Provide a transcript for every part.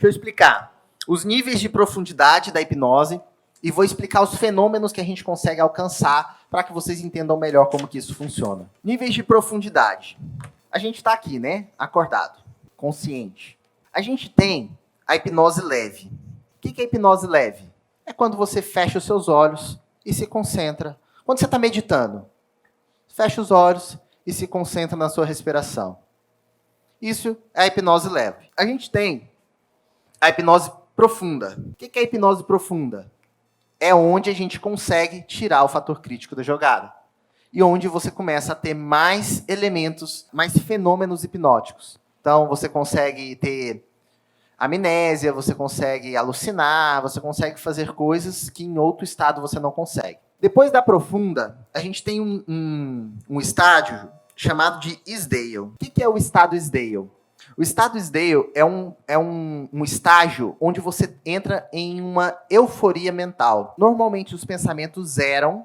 Deixa eu explicar os níveis de profundidade da hipnose e vou explicar os fenômenos que a gente consegue alcançar para que vocês entendam melhor como que isso funciona. Níveis de profundidade. A gente está aqui, né? Acordado, consciente. A gente tem a hipnose leve. O que é hipnose leve? É quando você fecha os seus olhos e se concentra. Quando você está meditando, fecha os olhos e se concentra na sua respiração. Isso é a hipnose leve. A gente tem a hipnose profunda. O que é a hipnose profunda? É onde a gente consegue tirar o fator crítico da jogada. E onde você começa a ter mais elementos, mais fenômenos hipnóticos. Então, você consegue ter amnésia, você consegue alucinar, você consegue fazer coisas que em outro estado você não consegue. Depois da profunda, a gente tem um estágio chamado de Isdale. O que é o estado Isdale? O estado Isdale é um estágio onde você entra em uma euforia mental. Normalmente os pensamentos zeram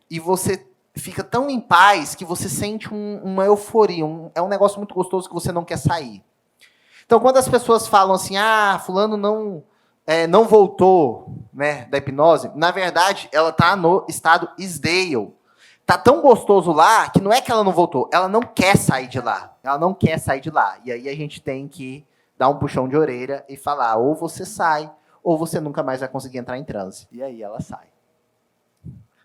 e você fica tão em paz que você sente uma euforia. É um negócio muito gostoso que você não quer sair. Então, quando as pessoas falam assim, fulano não voltou, né, da hipnose, na verdade, ela está no estado Isdale. Tá tão gostoso lá que não é que ela não voltou, ela não quer sair de lá. Ela não quer sair de lá. E aí a gente tem que dar um puxão de orelha e falar, ou você sai, ou você nunca mais vai conseguir entrar em transe. E aí ela sai.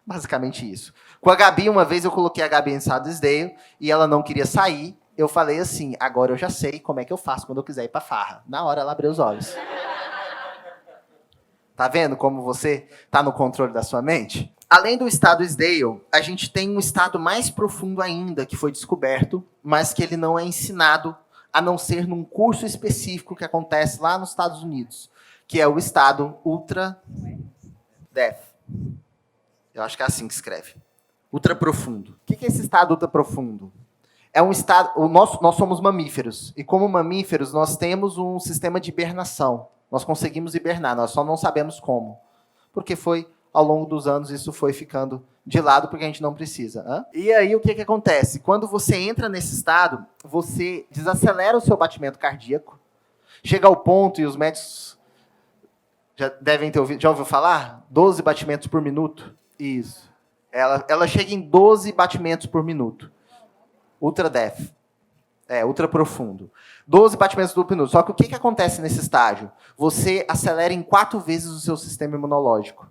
Basicamente isso. Com a Gabi, uma vez eu coloquei a Gabi em estado Isdale e ela não queria sair. Eu falei assim, agora eu já sei como é que eu faço quando eu quiser ir pra farra. Na hora ela abriu os olhos. Tá vendo como você tá no controle da sua mente? Além do estado Isdale, a gente tem um estado mais profundo ainda que foi descoberto, mas que ele não é ensinado a não ser num curso específico que acontece lá nos Estados Unidos, que é o estado Ultra Death. Eu acho que é assim que escreve. Ultra profundo. O que é esse estado ultra profundo? É um estado. Nós somos mamíferos. E como mamíferos, nós temos um sistema de hibernação. Nós conseguimos hibernar, nós só não sabemos como. Porque ao longo dos anos, isso foi ficando de lado, porque a gente não precisa. E aí, o que acontece? Quando você entra nesse estado, você desacelera o seu batimento cardíaco, chega ao ponto, e os médicos já devem ter ouvido, já ouviu falar? 12 batimentos por minuto. Isso. Ela chega em 12 batimentos por minuto. Ultra Death. Ultra profundo. 12 batimentos por minuto. Só que o que acontece nesse estágio? Você acelera em 4 vezes o seu sistema imunológico.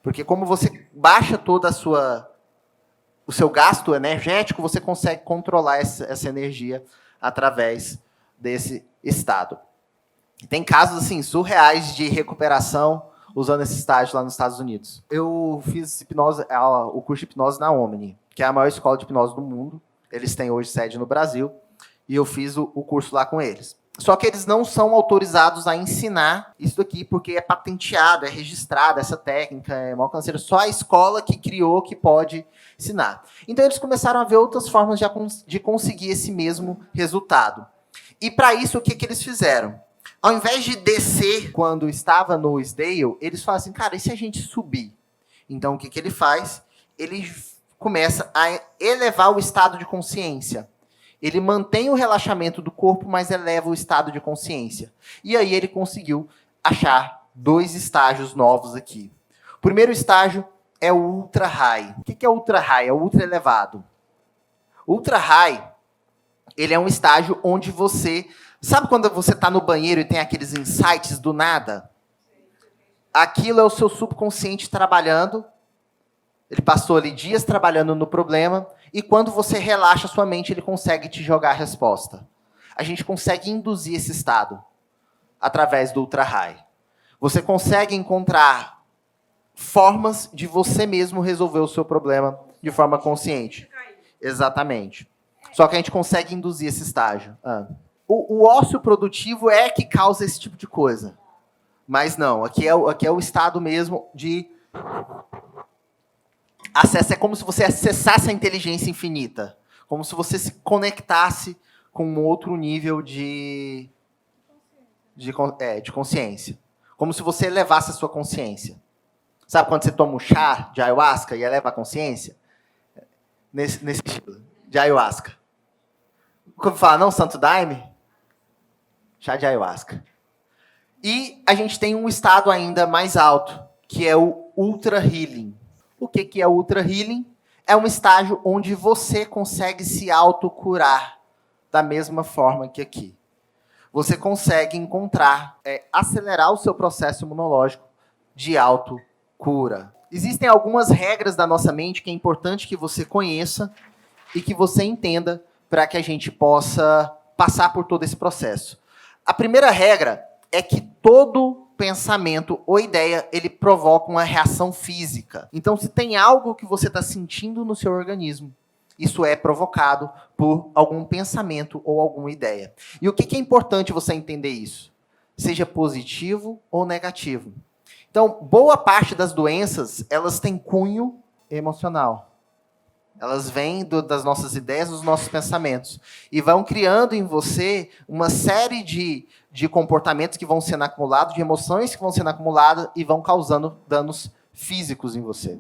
Porque como você baixa toda o seu gasto energético, você consegue controlar essa energia através desse estado. Tem casos assim surreais de recuperação usando esse estágio lá nos Estados Unidos. Eu fiz o curso de hipnose na Omni, que é a maior escola de hipnose do mundo. Eles têm hoje sede no Brasil. E eu fiz o curso lá com eles. Só que eles não são autorizados a ensinar isso aqui, porque é patenteado, é registrado, essa técnica é mal canseira. Só a escola que criou que pode ensinar. Então, eles começaram a ver outras formas de conseguir esse mesmo resultado. E, para isso, o que eles fizeram? Ao invés de descer quando estava no Isdale, eles falam assim, cara, e se a gente subir? Então, o que ele faz? Ele começa a elevar o estado de consciência. Ele mantém o relaxamento do corpo, mas eleva o estado de consciência. E aí ele conseguiu achar 2 estágios novos aqui. O primeiro estágio é o Ultra High. O que é o Ultra High? É o ultra elevado. O Ultra High, ele é um estágio onde você... Sabe quando você está no banheiro e tem aqueles insights do nada? Aquilo é o seu subconsciente trabalhando. Ele passou ali dias trabalhando no problema, e quando você relaxa sua mente, ele consegue te jogar a resposta. A gente consegue induzir esse estado através do Ultra High. Você consegue encontrar formas de você mesmo resolver o seu problema de forma consciente. Exatamente. Só que a gente consegue induzir esse estágio. O ócio produtivo é que causa esse tipo de coisa. Mas não, aqui é o estado mesmo de... Acesso é como se você acessasse a inteligência infinita. Como se você se conectasse com um outro nível de consciência. Como se você elevasse a sua consciência. Sabe quando você toma um chá de ayahuasca e eleva a consciência? Nesse estilo, de ayahuasca. Como fala, não, Santo Daime? Chá de ayahuasca. E a gente tem um estado ainda mais alto, que é o Ultra Healing. O que é o Ultra Healing? É um estágio onde você consegue se autocurar da mesma forma que aqui. Você consegue encontrar, acelerar o seu processo imunológico de autocura. Existem algumas regras da nossa mente que é importante que você conheça e que você entenda para que a gente possa passar por todo esse processo. A primeira regra é que todo pensamento ou ideia, ele provoca uma reação física. Então, se tem algo que você está sentindo no seu organismo, isso é provocado por algum pensamento ou alguma ideia. E o que é importante você entender isso? Seja positivo ou negativo. Então, boa parte das doenças, elas têm cunho emocional. Elas vêm das nossas ideias, dos nossos pensamentos. E vão criando em você uma série de comportamentos que vão sendo acumulados, de emoções que vão sendo acumuladas e vão causando danos físicos em você.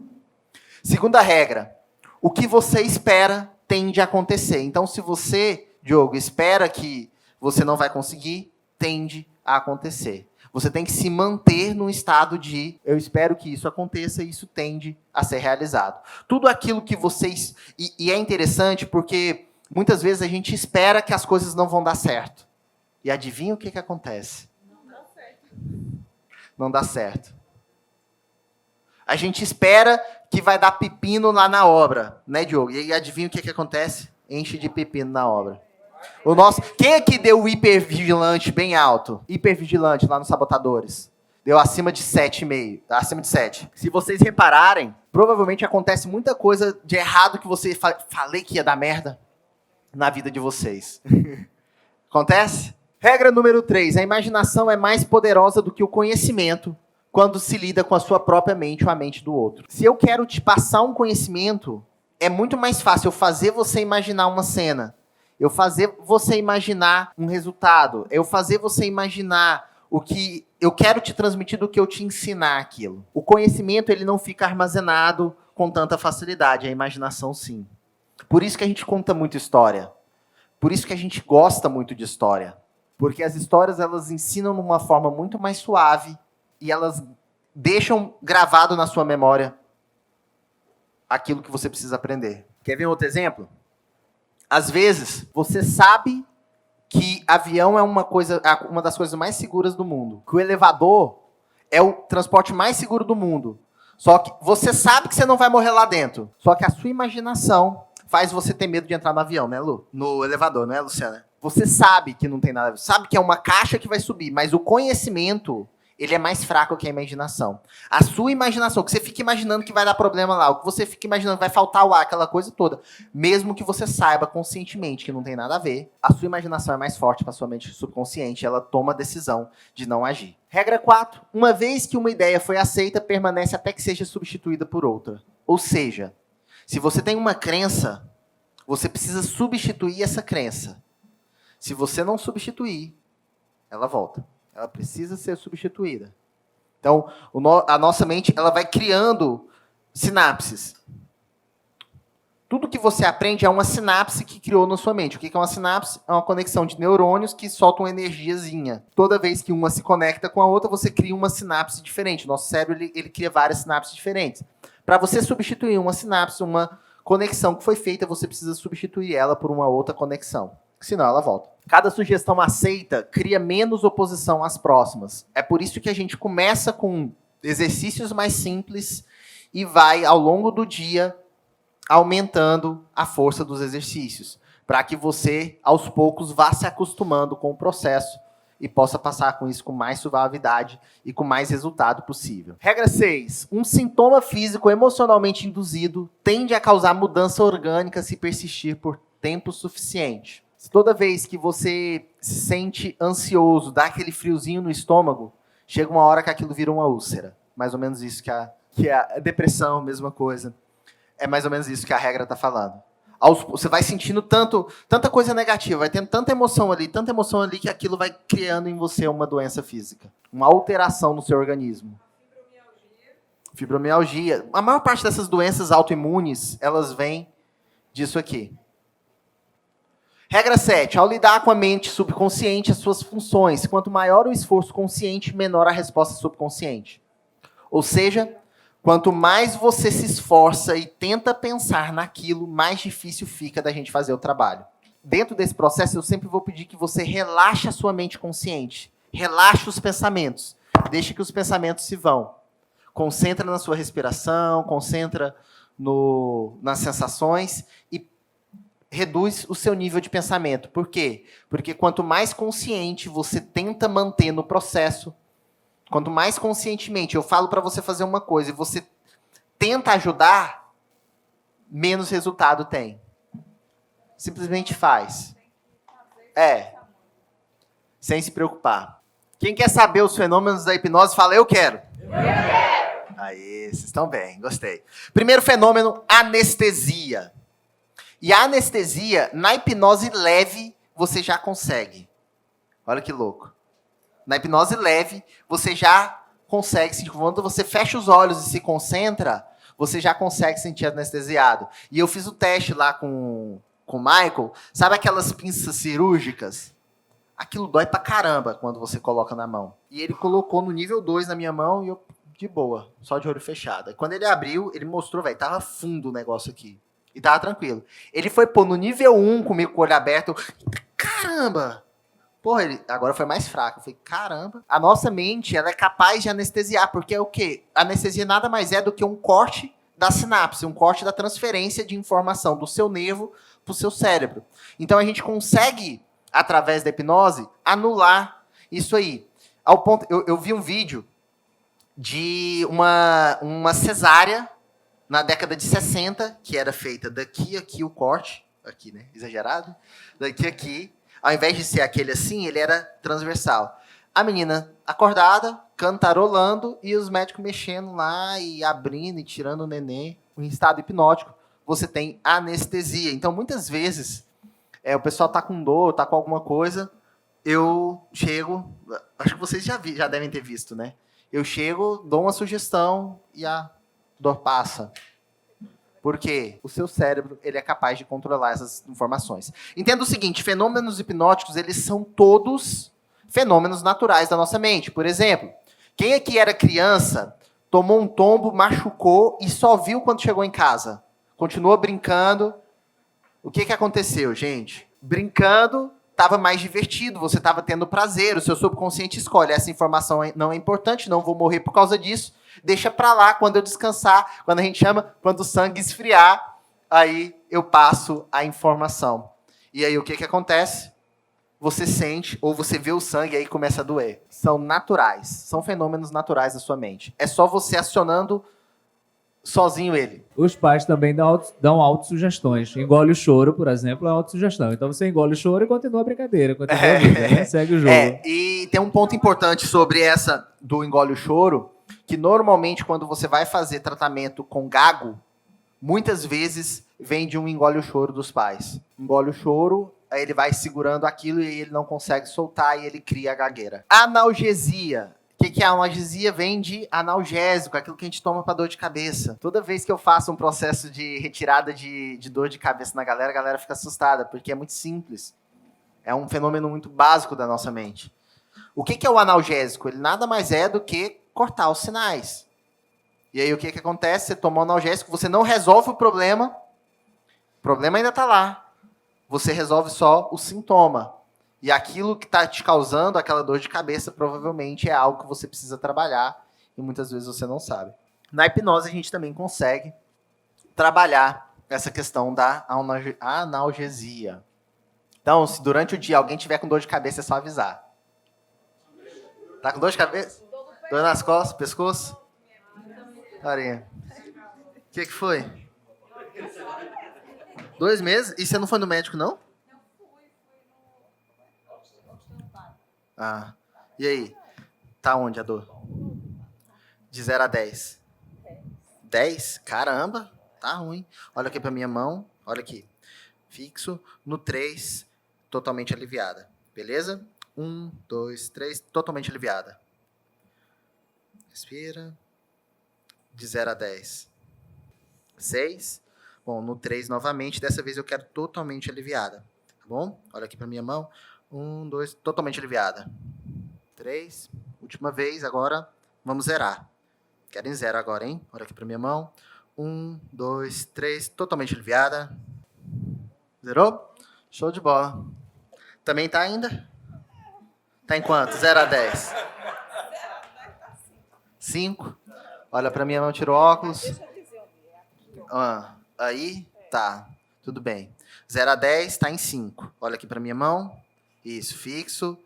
Segunda regra, o que você espera tende a acontecer. Então, se você, Diogo, espera que você não vai conseguir, tende a acontecer. Você tem que se manter num estado de eu espero que isso aconteça e isso tende a ser realizado. Tudo aquilo que vocês... E é interessante porque muitas vezes a gente espera que as coisas não vão dar certo. E adivinha o que acontece? Não dá certo. Não dá certo. A gente espera que vai dar pepino lá na obra, né, Diogo? E adivinha o que acontece? Enche de pepino na obra. Quem aqui deu o hipervigilante bem alto? Hipervigilante lá nos sabotadores. Deu acima de 7,5. Acima de 7. Se vocês repararem, provavelmente acontece muita coisa de errado que você falei que ia dar merda na vida de vocês. Acontece? Regra número 3. A imaginação é mais poderosa do que o conhecimento quando se lida com a sua própria mente ou a mente do outro. Se eu quero te passar um conhecimento, é muito mais fácil eu fazer você imaginar uma cena. Eu fazer você imaginar um resultado. Eu fazer você imaginar o que eu quero te transmitir do que eu te ensinar aquilo. O conhecimento, ele não fica armazenado com tanta facilidade. A imaginação, sim. Por isso que a gente conta muito história. Por isso que a gente gosta muito de história. Porque as histórias, elas ensinam de uma forma muito mais suave e elas deixam gravado na sua memória aquilo que você precisa aprender. Quer ver um outro exemplo? Às vezes, você sabe que avião é uma das coisas mais seguras do mundo. Que o elevador é o transporte mais seguro do mundo. Só que você sabe que você não vai morrer lá dentro. Só que a sua imaginação faz você ter medo de entrar no avião, né, Lu? No elevador, não é, Luciana? Você sabe que não tem nada a ver. Sabe que é uma caixa que vai subir, mas o conhecimento... ele é mais fraco que a imaginação. A sua imaginação, que você fica imaginando que vai dar problema lá, o que você fica imaginando que vai faltar o ar, aquela coisa toda, mesmo que você saiba conscientemente que não tem nada a ver, a sua imaginação é mais forte para a sua mente subconsciente, ela toma a decisão de não agir. Regra 4. Uma vez que uma ideia foi aceita, permanece até que seja substituída por outra. Ou seja, se você tem uma crença, você precisa substituir essa crença. Se você não substituir, ela volta. Ela precisa ser substituída. Então, a nossa mente, ela vai criando sinapses. Tudo que você aprende é uma sinapse que criou na sua mente. O que é uma sinapse? É uma conexão de neurônios que soltam energiazinha. Toda vez que uma se conecta com a outra, você cria uma sinapse diferente. Nosso cérebro, ele cria várias sinapses diferentes. Para você substituir uma sinapse, uma conexão que foi feita, você precisa substituir ela por uma outra conexão. Senão ela volta. Cada sugestão aceita cria menos oposição às próximas. É por isso que a gente começa com exercícios mais simples e vai, ao longo do dia, aumentando a força dos exercícios. Para que você, aos poucos, vá se acostumando com o processo e possa passar com isso com mais suavidade e com mais resultado possível. Regra 6. Um sintoma físico emocionalmente induzido tende a causar mudança orgânica se persistir por tempo suficiente. Toda vez que você se sente ansioso, dá aquele friozinho no estômago, chega uma hora que aquilo vira uma úlcera. Mais ou menos isso que a depressão, mesma coisa. É mais ou menos isso que a regra está falando. Você vai sentindo tanta coisa negativa, vai tendo tanta emoção ali, que aquilo vai criando em você uma doença física. Uma alteração no seu organismo. Fibromialgia. A maior parte dessas doenças autoimunes, elas vêm disso aqui. Regra 7. Ao lidar com a mente subconsciente, as suas funções, quanto maior o esforço consciente, menor a resposta subconsciente. Ou seja, quanto mais você se esforça e tenta pensar naquilo, mais difícil fica da gente fazer o trabalho. Dentro desse processo, eu sempre vou pedir que você relaxe a sua mente consciente. Relaxe os pensamentos. Deixe que os pensamentos se vão. Concentra na sua respiração, concentra nas sensações e reduz o seu nível de pensamento. Por quê? Porque quanto mais consciente você tenta manter no processo, quanto mais conscientemente eu falo para você fazer uma coisa e você tenta ajudar, menos resultado tem. Simplesmente faz. Sem se preocupar. Quem quer saber os fenômenos da hipnose, fala, eu quero. Eu quero. Aí, vocês estão bem, gostei. Primeiro fenômeno, anestesia. E a anestesia, na hipnose leve, você já consegue. Olha que louco. Na hipnose leve, você já consegue, quando você fecha os olhos e se concentra, você já consegue sentir anestesiado. E eu fiz o teste lá com o Michael, sabe aquelas pinças cirúrgicas? Aquilo dói pra caramba quando você coloca na mão. E ele colocou no nível 2 na minha mão e eu, de boa, só de olho fechado. E quando ele abriu, ele mostrou, velho, tava fundo o negócio aqui. E tava tranquilo. Ele foi pôr no nível 1 comigo com o olho aberto. Caramba! Porra, ele agora foi mais fraco. Eu falei, caramba. A nossa mente, ela é capaz de anestesiar. Porque é o quê? A anestesia nada mais é do que um corte da sinapse. Um corte da transferência de informação do seu nervo pro seu cérebro. Então, a gente consegue, através da hipnose, anular isso aí. Ao ponto, eu vi um vídeo de uma cesárea na década de 60, que era feita daqui a aqui o corte, aqui, né? Exagerado. Daqui a aqui. Ao invés de ser aquele assim, ele era transversal. A menina acordada, cantarolando, e os médicos mexendo lá e abrindo e tirando o neném. Em estado hipnótico, você tem anestesia. Então, muitas vezes, o pessoal tá com dor, tá com alguma coisa, eu chego, acho que vocês já devem ter visto, né? Eu chego, dou uma sugestão e a dor passa. Porque o seu cérebro, ele é capaz de controlar essas informações. Entenda o seguinte, fenômenos hipnóticos, eles são todos fenômenos naturais da nossa mente. Por exemplo, quem aqui era criança, tomou um tombo, machucou e só viu quando chegou em casa? Continuou brincando. O que aconteceu, gente? Brincando, estava mais divertido, você estava tendo prazer, o seu subconsciente escolhe, essa informação não é importante, não vou morrer por causa disso, deixa pra lá, quando eu descansar, quando a gente chama, quando o sangue esfriar, aí eu passo a informação. E aí o que acontece? Você sente, ou você vê o sangue e aí começa a doer. São naturais, são fenômenos naturais da sua mente. É só você acionando sozinho ele. Os pais também dão autossugestões. Engole o choro, por exemplo, é autossugestão. Então você engole o choro e continua a brincadeira, continua a vida, né? Segue o jogo. E tem um ponto importante sobre essa do engole o choro, que normalmente quando você vai fazer tratamento com gago, muitas vezes vem de um engole o choro dos pais. Engole o choro, aí ele vai segurando aquilo e ele não consegue soltar e ele cria a gagueira. Analgesia. O que é a analgesia? Vem de analgésico, aquilo que a gente toma para dor de cabeça. Toda vez que eu faço um processo de retirada de dor de cabeça na galera, a galera fica assustada, porque é muito simples. É um fenômeno muito básico da nossa mente. O que é o analgésico? Ele nada mais é do que cortar os sinais. E aí o que acontece? Você toma um analgésico, você não resolve o problema ainda está lá. Você resolve só o sintoma. E aquilo que está te causando aquela dor de cabeça provavelmente é algo que você precisa trabalhar e muitas vezes você não sabe. Na hipnose a gente também consegue trabalhar essa questão da analgesia. Então, se durante o dia alguém tiver com dor de cabeça, é só avisar. Tá com dor de cabeça? Dor nas costas, pescoço? Carinha. O que foi? 2 meses? E você não foi no médico, não? Ah, e aí? Tá onde a dor? De 0 a 10. 10? Caramba, tá ruim. Olha aqui pra minha mão, olha aqui. Fixo. No 3, totalmente aliviada. Beleza? 1, 2, 3, totalmente aliviada. Respira. De 0 a 10. 6. Bom, no 3 novamente, dessa vez eu quero totalmente aliviada. Tá bom? Olha aqui para minha mão. 1, 2, totalmente aliviada. 3, última vez, agora vamos zerar. Querem zero agora, hein? Olha aqui para minha mão. 1, 2, 3, totalmente aliviada. Zerou? Show de bola. Também tá ainda? Tá em quanto? 0 a 10. 5. Olha para minha mão, tirou óculos. Aí, tá. Tudo bem. 0 a 10 tá em 5. Olha aqui para minha mão. Isso, fixo.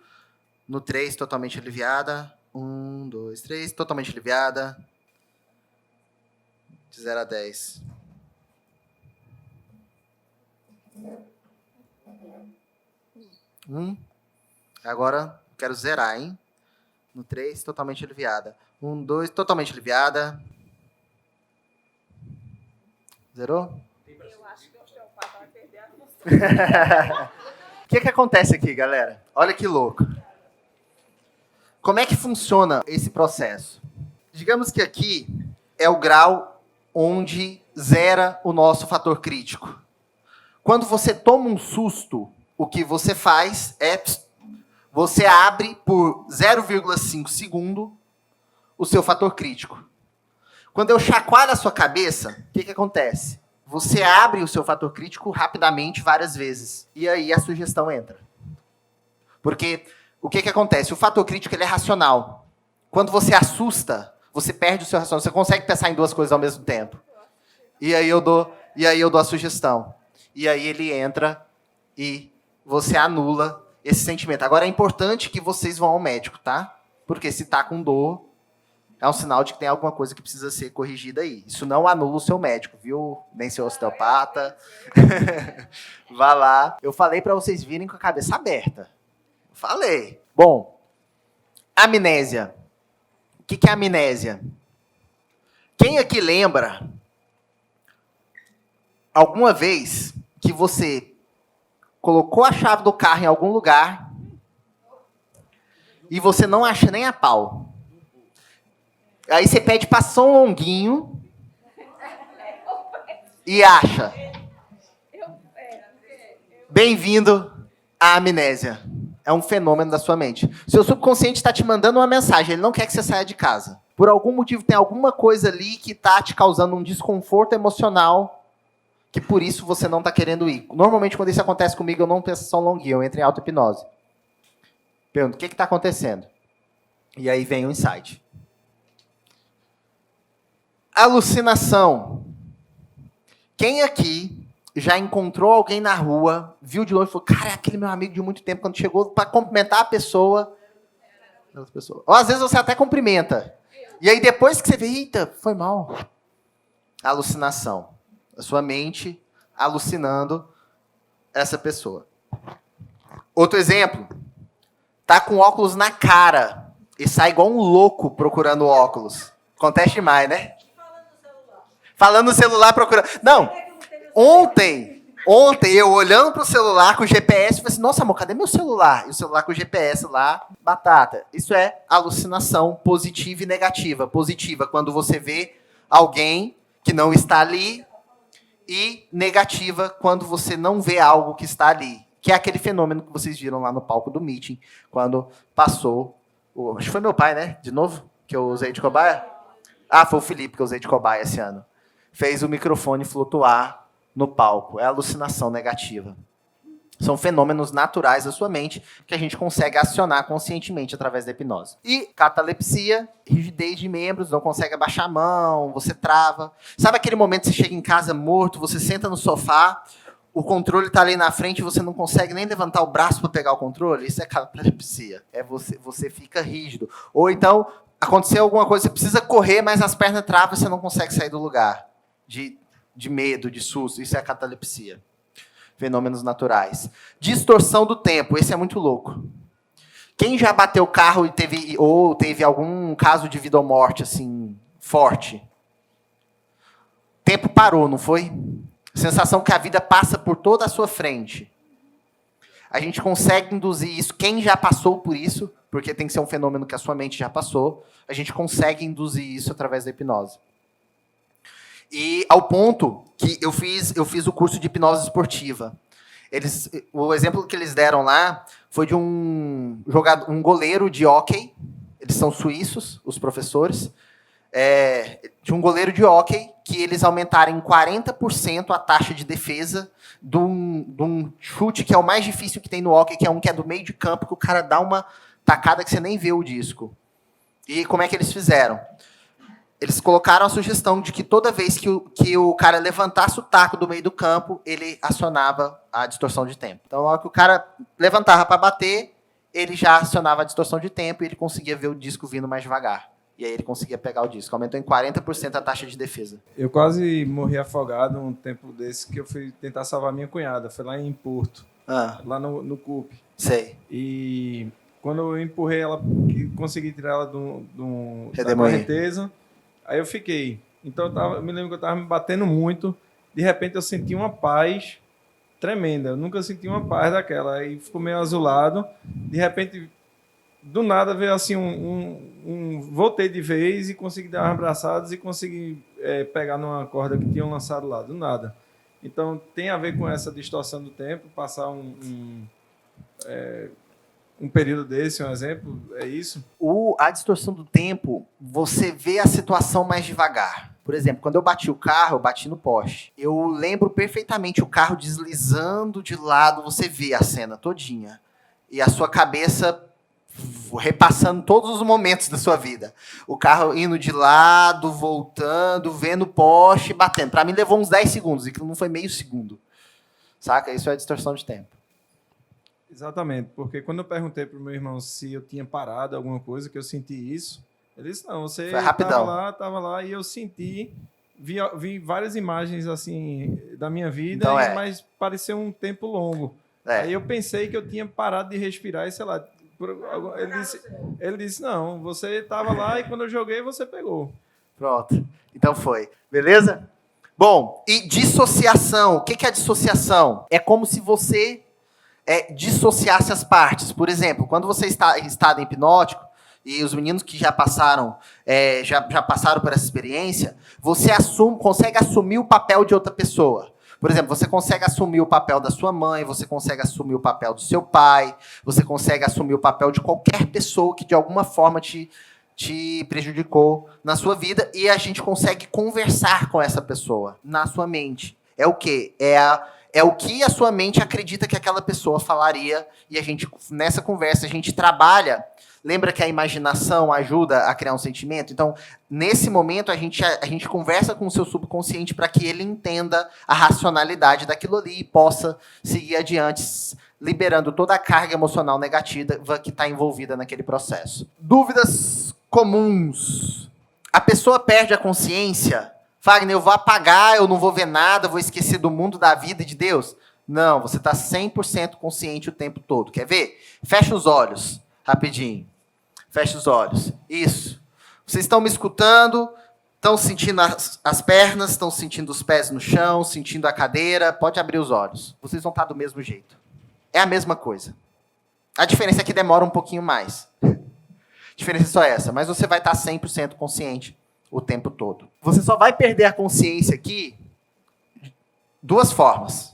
No 3, totalmente aliviada. 1, 2, 3, totalmente aliviada. De 0 a 10. Agora, quero zerar, hein? No 3, totalmente aliviada. 1, 2, totalmente aliviada. Zerou? Eu acho que o osteopata vai perder a noção. O que acontece aqui, galera? Olha que louco. Como é que funciona esse processo? Digamos que aqui é o grau onde zera o nosso fator crítico. Quando você toma um susto, o que você faz é você abre por 0,5 segundo o seu fator crítico. Quando eu chacoalho a sua cabeça, o que acontece? Você abre o seu fator crítico rapidamente, várias vezes. E aí a sugestão entra. Porque o que acontece? O fator crítico ele é racional. Quando você assusta, você perde o seu racional. Você consegue pensar em duas coisas ao mesmo tempo. E aí eu dou a sugestão. E aí ele entra e você anula esse sentimento. Agora é importante que vocês vão ao médico, tá? Porque se tá com dor, é um sinal de que tem alguma coisa que precisa ser corrigida aí. Isso não anula o seu médico, viu? Nem seu osteopata. Vá lá. Eu falei para vocês virem com a cabeça aberta. Falei. Bom, amnésia. O que é amnésia? Quem aqui lembra alguma vez que você colocou a chave do carro em algum lugar e você não acha nem a pau? Aí você pede para São Longuinho e acha. Bem-vindo à amnésia. É um fenômeno da sua mente. Seu subconsciente está te mandando uma mensagem. Ele não quer que você saia de casa. Por algum motivo, tem alguma coisa ali que está te causando um desconforto emocional que por isso você não está querendo ir. Normalmente, quando isso acontece comigo, eu não penso em São Longuinho. Eu entro em auto-hipnose. Pergunto, o que está acontecendo? E aí vem o insight. Alucinação. Quem aqui já encontrou alguém na rua, viu de longe e falou, cara, é aquele meu amigo de muito tempo, quando chegou para cumprimentar a pessoa. Ou às vezes você até cumprimenta. E aí depois que você vê, eita, foi mal. Alucinação. A sua mente alucinando essa pessoa. Outro exemplo. Tá com óculos na cara e sai igual um louco procurando óculos. Acontece demais, né? Falando no celular, procurando. Não, ontem eu olhando pro celular com o GPS, falei assim, nossa, amor, cadê meu celular? E o celular com o GPS lá, batata. Isso é alucinação positiva e negativa. Positiva, quando você vê alguém que não está ali, e negativa, quando você não vê algo que está ali. Que é aquele fenômeno que vocês viram lá no palco do meeting, quando passou... Acho que foi meu pai, né? De novo, que eu usei de cobaia. Ah, foi o Felipe que eu usei de cobaia esse ano. Fez o microfone flutuar no palco. É alucinação negativa. São fenômenos naturais da sua mente que a gente consegue acionar conscientemente através da hipnose. E catalepsia, rigidez de membros, não consegue abaixar a mão, você trava. Sabe aquele momento que você chega em casa morto, você senta no sofá, o controle está ali na frente e você não consegue nem levantar o braço para pegar o controle? Isso é catalepsia. É você fica rígido. Ou então, aconteceu alguma coisa, você precisa correr, mas as pernas travam e você não consegue sair do lugar. De medo, de susto. Isso é catalepsia. Fenômenos naturais. Distorção do tempo. Esse é muito louco. Quem já bateu o carro e teve algum caso de vida ou morte assim forte? O tempo parou, não foi? Sensação que a vida passa por toda a sua frente. A gente consegue induzir isso. Quem já passou por isso, porque tem que ser um fenômeno que a sua mente já passou, a gente consegue induzir isso através da hipnose. E ao ponto que eu fiz o curso de hipnose esportiva. O exemplo que eles deram lá foi de um goleiro de hóquei. Eles são suíços, os professores. De um goleiro de hóquei que eles aumentaram em 40% a taxa de defesa de um chute que é o mais difícil que tem no hóquei, que é um que é do meio de campo, que o cara dá uma tacada que você nem vê o disco. E como é que eles fizeram? Eles colocaram a sugestão de que toda vez que o cara levantasse o taco do meio do campo, ele acionava a distorção de tempo. Então, na hora que o cara levantava para bater, ele já acionava a distorção de tempo e ele conseguia ver o disco vindo mais devagar. E aí ele conseguia pegar o disco. Aumentou em 40% a taxa de defesa. Eu quase morri afogado um tempo desse que eu fui tentar salvar minha cunhada. Foi lá em Porto, lá no CUP. Sei. E quando eu empurrei ela, consegui tirar ela da Redemoinho. correnteza, aí eu fiquei. Então eu me lembro que eu estava me batendo muito. De repente eu senti uma paz tremenda. Eu nunca senti uma paz daquela. Aí ficou meio azulado. De repente, do nada veio assim voltei de vez e consegui dar umas abraçadas e consegui pegar numa corda que tinham lançado lá. Do nada. Então tem a ver com essa distorção do tempo, passar um período desse, um exemplo, é isso? A distorção do tempo, você vê a situação mais devagar. Por exemplo, quando eu bati o carro, eu bati no poste. Eu lembro perfeitamente o carro deslizando de lado, você vê a cena todinha. E a sua cabeça repassando todos os momentos da sua vida. O carro indo de lado, voltando, vendo o poste, batendo. Para mim levou uns 10 segundos, e aquilo não foi meio segundo. Saca? Isso é a distorção de tempo. Exatamente, porque quando eu perguntei para o meu irmão se eu tinha parado alguma coisa, que eu senti isso, ele disse, não, você estava lá e eu senti, vi várias imagens assim da minha vida, então, mas pareceu um tempo longo. Aí eu pensei que eu tinha parado de respirar e sei lá, ele disse, não, você estava lá e quando eu joguei você pegou. Pronto, então foi. Beleza? Bom, e dissociação, o que é a dissociação? É como se você dissociasse as partes. Por exemplo, quando você está em estado hipnótico, e os meninos que já passaram, já passaram por essa experiência, você consegue assumir o papel de outra pessoa. Por exemplo, você consegue assumir o papel da sua mãe, você consegue assumir o papel do seu pai, você consegue assumir o papel de qualquer pessoa que de alguma forma te prejudicou na sua vida, e a gente consegue conversar com essa pessoa na sua mente. É o quê? É o que a sua mente acredita que aquela pessoa falaria, e a gente, nessa conversa, a gente trabalha. Lembra que a imaginação ajuda a criar um sentimento? Então, nesse momento, a gente conversa com o seu subconsciente para que ele entenda a racionalidade daquilo ali e possa seguir adiante, liberando toda a carga emocional negativa que está envolvida naquele processo. Dúvidas comuns. A pessoa perde a consciência. Wagner, eu vou apagar, eu não vou ver nada, vou esquecer do mundo, da vida e de Deus. Não, você está 100% consciente o tempo todo. Quer ver? Fecha os olhos, rapidinho. Fecha os olhos. Isso. Vocês estão me escutando, estão sentindo as pernas, estão sentindo os pés no chão, sentindo a cadeira. Pode abrir os olhos. Vocês vão estar do mesmo jeito. É a mesma coisa. A diferença é que demora um pouquinho mais. A diferença é só essa, mas você vai estar 100% consciente o tempo todo. Você só vai perder a consciência aqui de duas formas.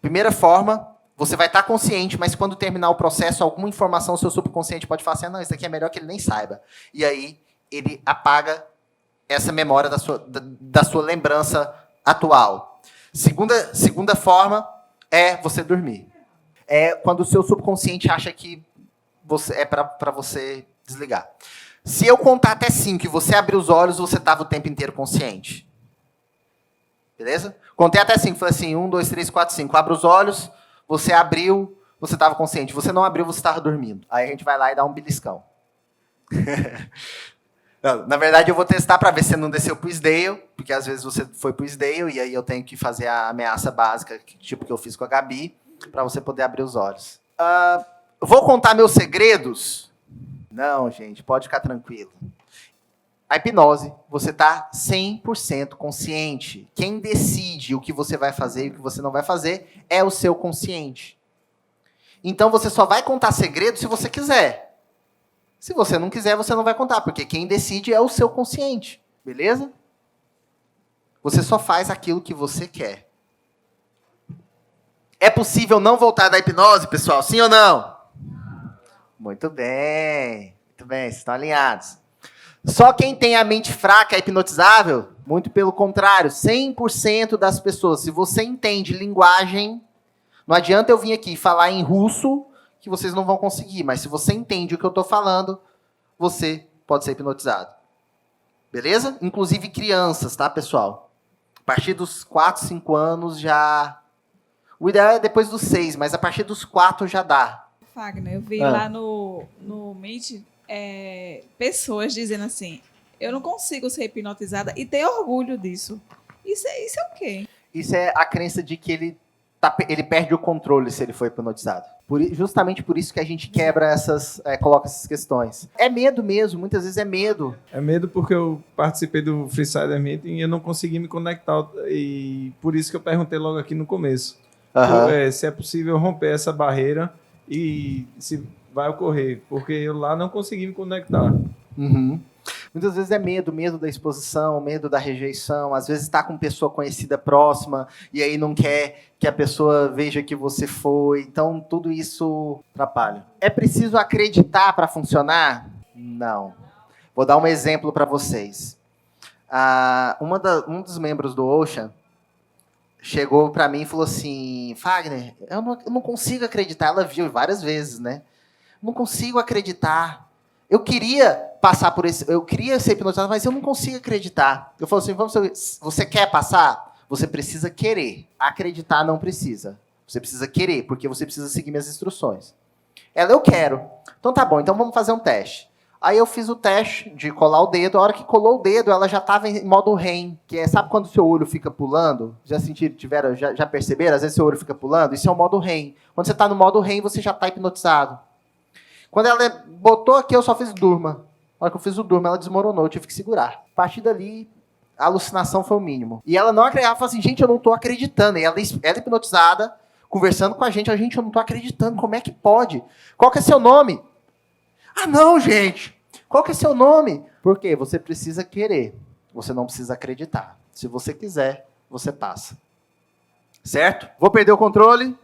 Primeira forma, você vai estar consciente, mas quando terminar o processo, alguma informação do seu subconsciente pode falar assim, não, isso aqui é melhor que ele nem saiba. E aí, ele apaga essa memória da sua lembrança atual. Segunda forma é você dormir. É quando o seu subconsciente acha que é para você desligar. Se eu contar até 5 e você abrir os olhos, você estava o tempo inteiro consciente. Beleza? Contei até 5, falei assim, 1, 2, 3, 4, 5. Abre os olhos, você abriu, você estava consciente. Você não abriu, você estava dormindo. Aí a gente vai lá e dá um beliscão. Não, na verdade, eu vou testar para ver se você não desceu pro Isdale, porque às vezes você foi pro Isdale e aí eu tenho que fazer a ameaça básica, tipo que eu fiz com a Gabi, para você poder abrir os olhos. Vou contar meus segredos? Não, gente, pode ficar tranquilo. A hipnose, você está 100% consciente. Quem decide o que você vai fazer e o que você não vai fazer é o seu consciente. Então, você só vai contar segredo se você quiser. Se você não quiser, você não vai contar, porque quem decide é o seu consciente. Beleza? Você só faz aquilo que você quer. É possível não voltar da hipnose, pessoal? Sim ou não? Muito bem, vocês estão alinhados. Só quem tem a mente fraca é hipnotizável? Muito pelo contrário, 100% das pessoas. Se você entende linguagem, não adianta eu vir aqui falar em russo, que vocês não vão conseguir, mas se você entende o que eu estou falando, você pode ser hipnotizado. Beleza? Inclusive crianças, tá, pessoal? A partir dos 4, 5 anos já... O ideal é depois dos 6, mas a partir dos 4 já dá. Fagner, eu vi lá no Meet pessoas dizendo assim, eu não consigo ser hipnotizada e ter orgulho disso. Isso é o quê? Isso é a crença de que ele perde o controle se ele for hipnotizado. Justamente por isso que a gente quebra coloca essas questões. É medo mesmo, muitas vezes é medo. É medo porque eu participei do Freesider Meeting e eu não consegui me conectar. E por isso que eu perguntei logo aqui no começo. Se é possível romper essa barreira e se vai ocorrer. Porque eu lá não consegui me conectar. Uhum. Muitas vezes é medo da exposição, medo da rejeição. Às vezes está com pessoa conhecida próxima e aí não quer que a pessoa veja que você foi. Então, tudo isso atrapalha. É preciso acreditar para funcionar? Não. Vou dar um exemplo para vocês. Um dos membros do Ocean chegou para mim e falou assim, Fagner, eu não consigo acreditar. Ela viu várias vezes, né? Não consigo acreditar. Eu queria passar por esse... Eu queria ser hipnotizado, mas eu não consigo acreditar. Eu falo assim, você quer passar? Você precisa querer. Acreditar não precisa. Você precisa querer, porque você precisa seguir minhas instruções. Ela, eu quero. Então tá bom, então vamos fazer um teste. Aí eu fiz o teste de colar o dedo. A hora que colou o dedo, ela já estava em modo REM. Que é, sabe quando o seu olho fica pulando? Já perceberam? Às vezes seu olho fica pulando? Isso é o modo REM. Quando você está no modo REM, você já está hipnotizado. Quando ela botou aqui, eu só fiz durma. Na hora que eu fiz o durma, ela desmoronou, eu tive que segurar. A partir dali, a alucinação foi o mínimo. E ela não acreditava, ela falou assim, gente, eu não estou acreditando. E ela hipnotizada, conversando com a gente, eu não estou acreditando, como é que pode? Qual que é seu nome? Ah, não, gente. Qual que é seu nome? Por quê? Você precisa querer. Você não precisa acreditar. Se você quiser, você passa. Certo? Vou perder o controle.